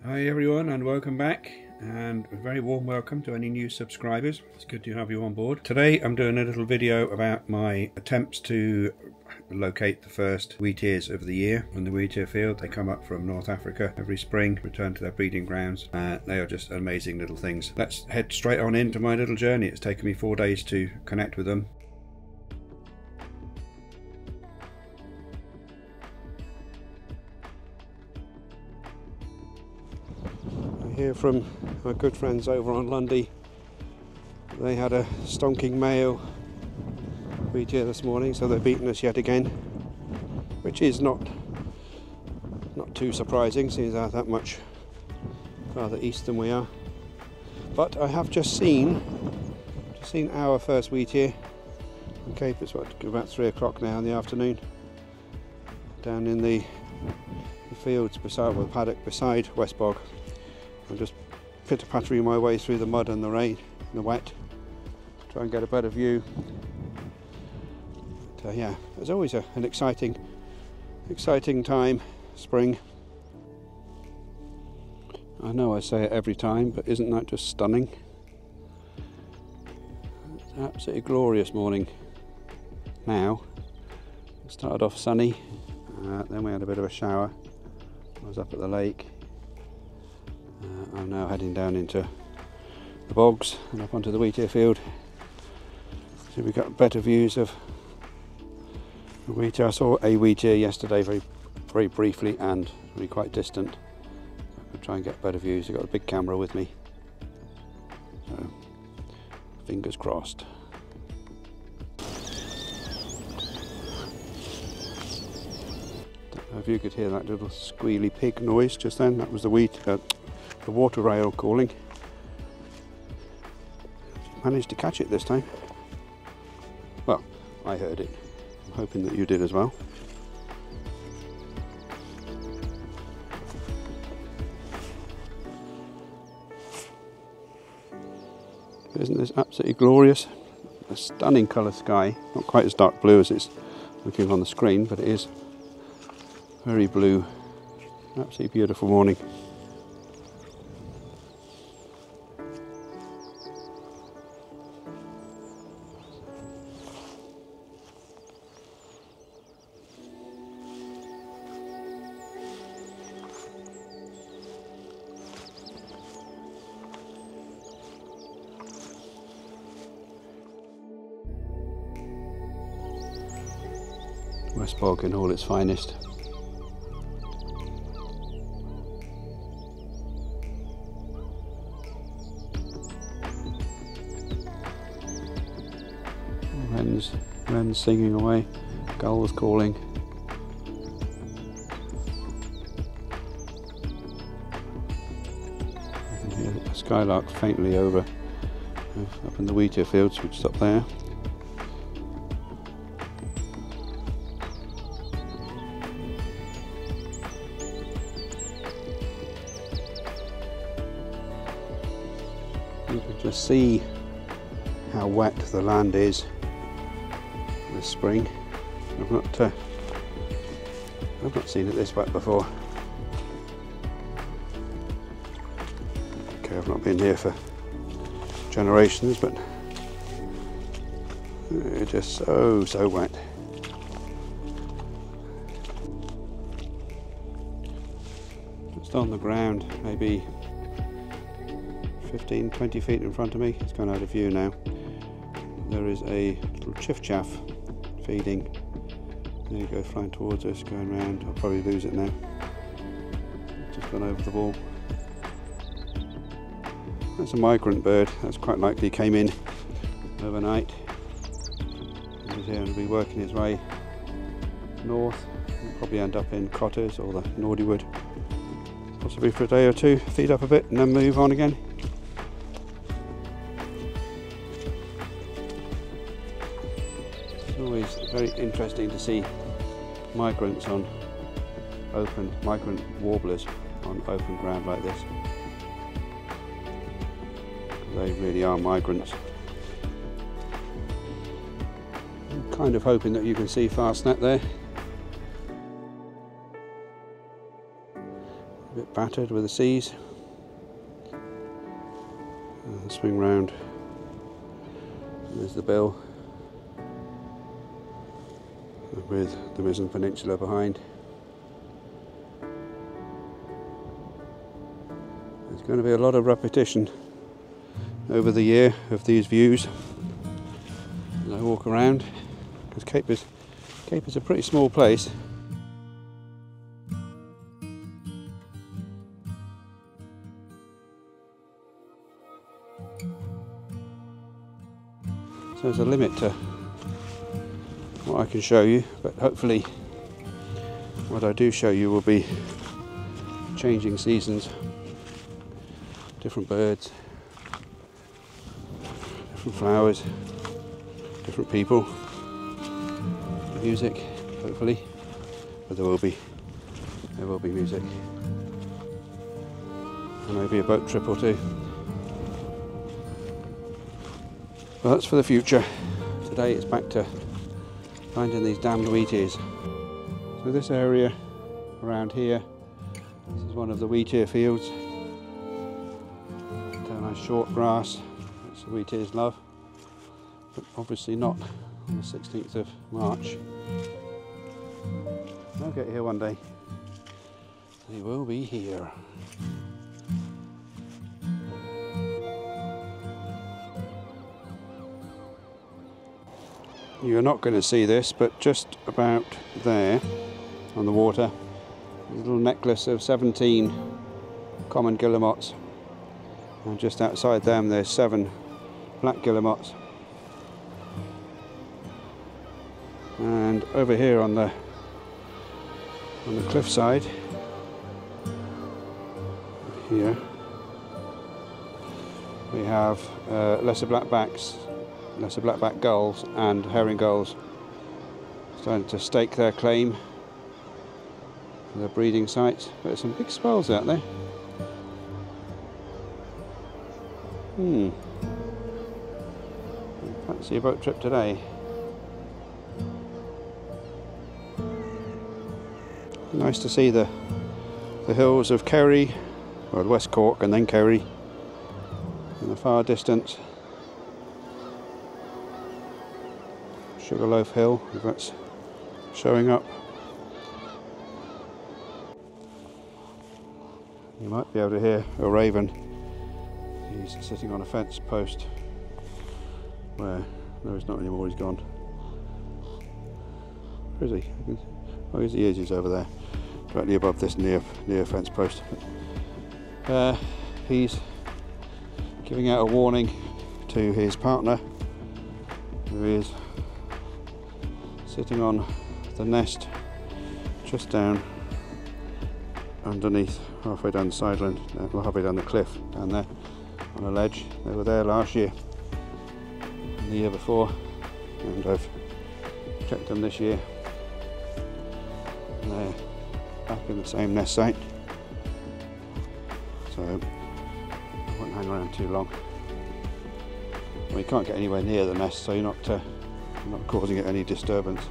Hi everyone and welcome back, and a very warm welcome to any new subscribers. It's good to have you on board. Today I'm doing a little video about my attempts to locate the first wheatears of the year on the wheatear field. They come up from North Africa every spring, return to their breeding grounds. They are just amazing little things. Let's head straight on into my little journey. It's taken me 4 days to connect with them. Hear from my good friends over on Lundy. They had a stonking male wheatear this morning, so they've beaten us yet again, which is not too surprising, seeing they're that much farther east than we are. But I have just seen our first wheatear on Cape. It's about 3 o'clock now in the afternoon, down in the fields beside, well, the paddock beside West Bog. I'm just pitter-pattering my way through the mud and the rain and the wet to try and get a better view. But, yeah, there's always an exciting time, spring. I know I say it every time, but isn't that just stunning? It's an absolutely glorious morning now. It started off sunny, then we had a bit of a shower. I was up at the lake. I'm now heading down into the bogs and up onto the wheatear field. So we've got better views of the wheatear. I saw a wheatear yesterday very briefly and really quite distant. I'll try and get better views. I've got a big camera with me, so fingers crossed. Don't know if you could hear that little squealy pig noise just then. That was the water rail calling. Managed to catch it this time. Well, I heard it. I'm hoping that you did as well. Isn't this absolutely glorious? A stunning colour sky. Not quite as dark blue as it's looking on the screen, but it is very blue. Absolutely beautiful morning. West Bog in all its finest. Wrens singing away, gulls calling. You can hear a skylark faintly over up in the wheatear fields, which is up there. You can just see how wet the land is this spring. I've not seen it this wet before. Okay, I've not been here for generations, but it's just so wet. Just on the ground, maybe 15-20 feet in front of me. It's gone out of view now. There is a little chiff-chaff feeding. There you go, flying towards us, going round. I'll probably lose it now. Just gone over the wall. That's a migrant bird. That's quite likely came in overnight. He's here to be working his way north. He'll probably end up in Cotters or the Nordywood. Possibly for a day or two, feed up a bit and then move on again. It's always very interesting to see migrant warblers on open ground like this. They really are migrants. I'm kind of hoping that you can see fastnet there. bit battered with the seas. Swing round. There's the bill with the Mizzen Peninsula behind. There's going to be a lot of repetition over the year of these views as I walk around, because Cape is a pretty small place. So there's a limit to what I can show you, but hopefully what I do show you will be changing seasons, different birds, different flowers, different people, music, hopefully, but there will be music, and maybe a boat trip or two. Well, that's for the future. Today it's back to finding these damned Wheatears. So this area around here, this is one of the Wheatear fields. Nice short grass, that's the Wheatears love, but obviously not on the 16th of March. They'll get here one day. They will be here. You're not going to see this, but just about there on the water, a little necklace of 17 common guillemots, and just outside them there's 7 black guillemots. And over here on the cliffside here we have lesser blackback gulls and herring gulls starting to stake their claim for their breeding sites. There's some big swells out there. Fancy a boat trip today. Nice to see the hills of Kerry, or West Cork and then Kerry, in the far distance. Sugarloaf Hill, if that's showing up. You might be able to hear a raven. He's sitting on a fence post where, no, he's not anymore, he's gone. Where is he? Oh, he is, he's over there, directly above this near fence post. He's giving out a warning to his partner, who is sitting on the nest just down underneath, halfway down the sideland, well, halfway down the cliff down there on a ledge. They were there last year and the year before, and I've checked them this year, and they're back in the same nest site, so I won't hang around too long. Well, you can't get anywhere near the nest, so you're not causing it any disturbance.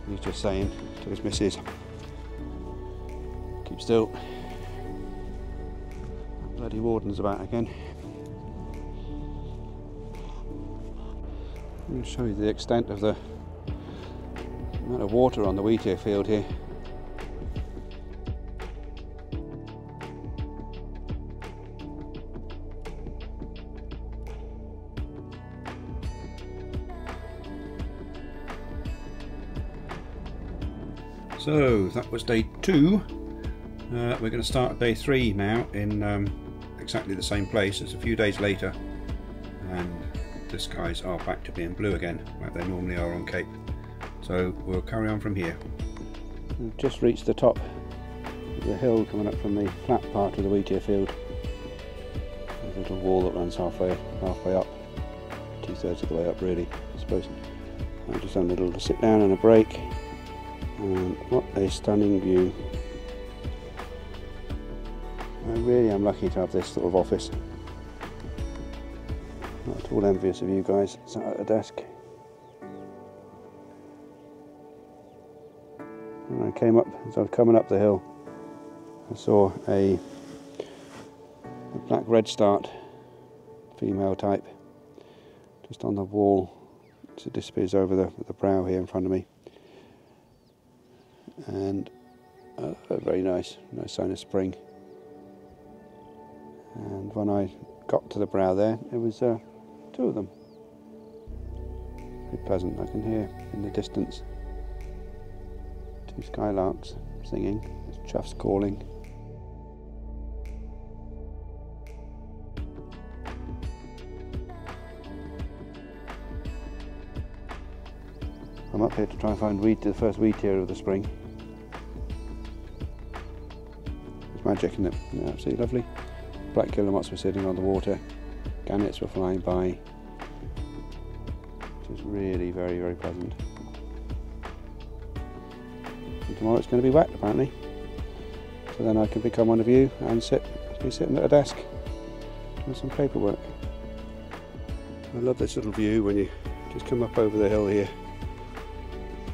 He's just saying to his missus, keep still. That bloody warden's about again. I'm going to show you the extent of the amount of water on the Wheatear field here. So that was day 2. We're going to start day 3 now in exactly the same place. It's a few days later, and the skies are back to being blue again, like they normally are on Cape. So we'll carry on from here. We've just reached the top of the hill coming up from the flat part of the Wheatear field. There's a little wall that runs halfway up, 2/3 of the way up really, I suppose. I'm just having a little sit down and a break. And what a stunning view. I really am lucky to have this sort of office. Not at all envious of you guys sat at a desk. And I came up, as I was coming up the hill, I saw a black redstart female type just on the wall. So it disappears over the brow here in front of me, and very nice sign of spring. And when I got to the brow there, it was 2 of them. Very pleasant. I can hear in the distance 2 skylarks singing. There's choughs calling. I'm up here to try and find the first wheatear of the spring. It's magic, isn't it? Yeah, absolutely lovely. Black guillemots were sitting on the water, gannets were flying by. It was really very, very pleasant. And tomorrow it's going to be wet apparently, so then I can become one of you and be sitting at a desk doing some paperwork. I love this little view when you just come up over the hill here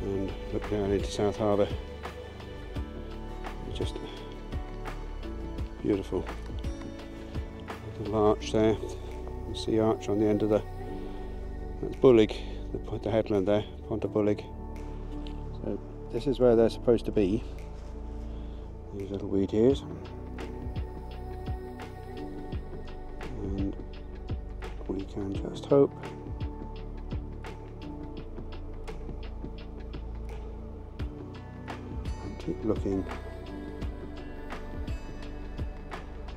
and look down into South Harbour. It's just beautiful. Little arch there, the sea arch on the end of that's Bullig, the headland there, Pont y Bullig. So this is where they're supposed to be, these little wheatears. And we can just hope and keep looking.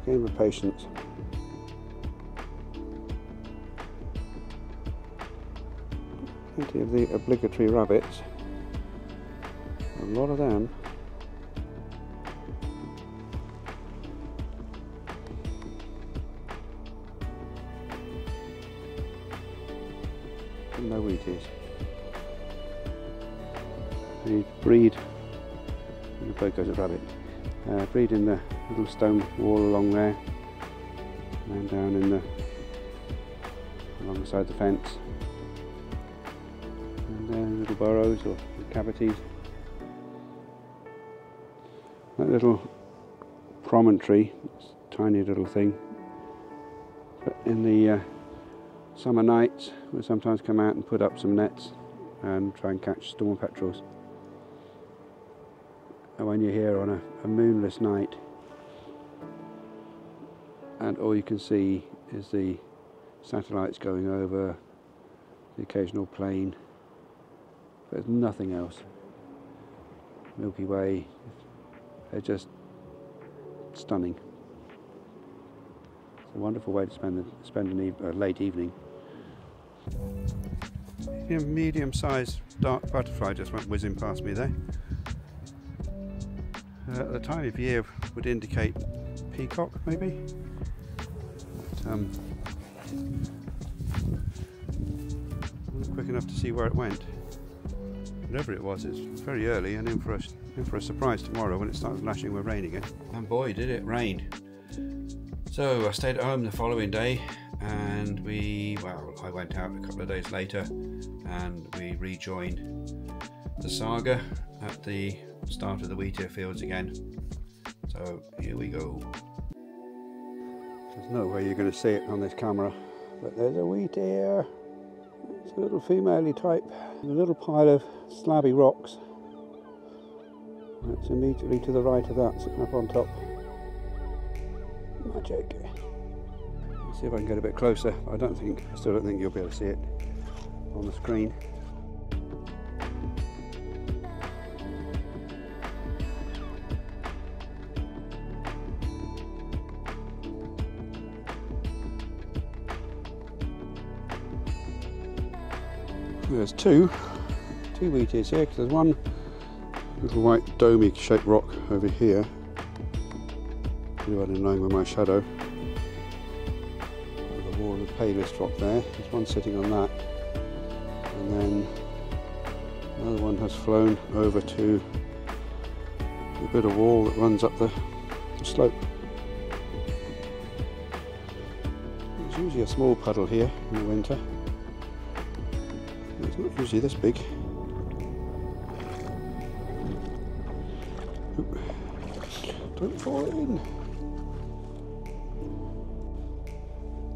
Game of patience. Plenty of the obligatory rabbits, a lot of them. And no wheaties. They breed, the boat goes a rabbit, breed in the little stone wall along there, and down in alongside the fence. Little burrows or cavities. That little promontory, tiny little thing, but in the summer nights we'll sometimes come out and put up some nets and try and catch storm petrels. And when you're here on a moonless night and all you can see is the satellites going over, the occasional plane, there's nothing else. Milky Way, they're just stunning. It's a wonderful way to spend a late evening. A medium-sized dark butterfly just went whizzing past me there. At the time of year would indicate peacock, maybe. But, wasn't quick enough to see where it went. Whatever it was, it's very early and in for a surprise tomorrow when it starts lashing with rain again. And boy, did it rain. So I stayed at home the following day, and I went out a couple of days later and we rejoined the saga at the start of the wheatear fields again. So here we go. There's no way you're going to see it on this camera, but there's a wheatear. It's a little female type, a little pile of slabby rocks. That's immediately to the right of that, sitting up on top. Magic. Let's see if I can get a bit closer. I still don't think you'll be able to see it on the screen. There's two wheatears here, because there's one little white domey shaped rock over here, pretty well in line with my shadow. The wall of the palest rock there, there's one sitting on that, and then another one has flown over to a bit of wall that runs up the slope. There's usually a small puddle here in the winter. It's not usually this big. Don't Don't fall in.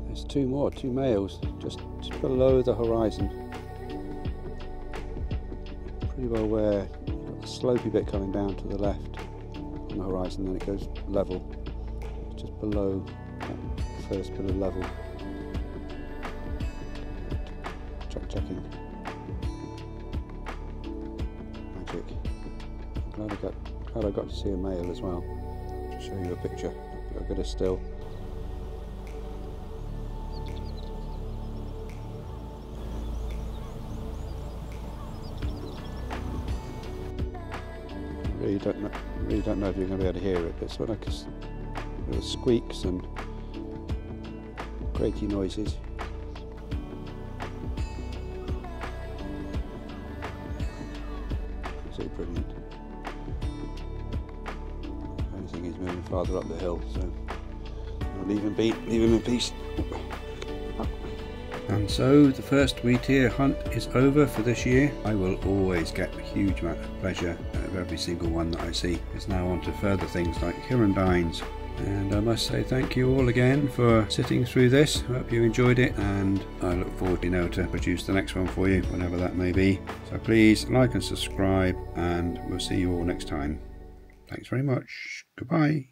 There's two males, just below the horizon. Pretty well where you've got the slopey bit coming down to the left on the horizon, then it goes level. Just below that first bit of level. Checking. Magic. I'm glad I got to see a male as well. To show you a picture. I've got a still. Really don't know if you're going to be able to hear it, but it's sort of like little squeaks and grating noises. Absolutely brilliant. I think he's moving farther up the hill, so I'll leave him be, leave him in peace. And so the first Wheatear hunt is over for this year. I will always get a huge amount of pleasure out of every single one that I see. It's now on to further things like hirundines. And I must say thank you all again for sitting through this. I hope you enjoyed it, and I look forward to produce the next one for you, whenever that may be. So please like and subscribe, and we'll see you all next time. Thanks very much. Goodbye.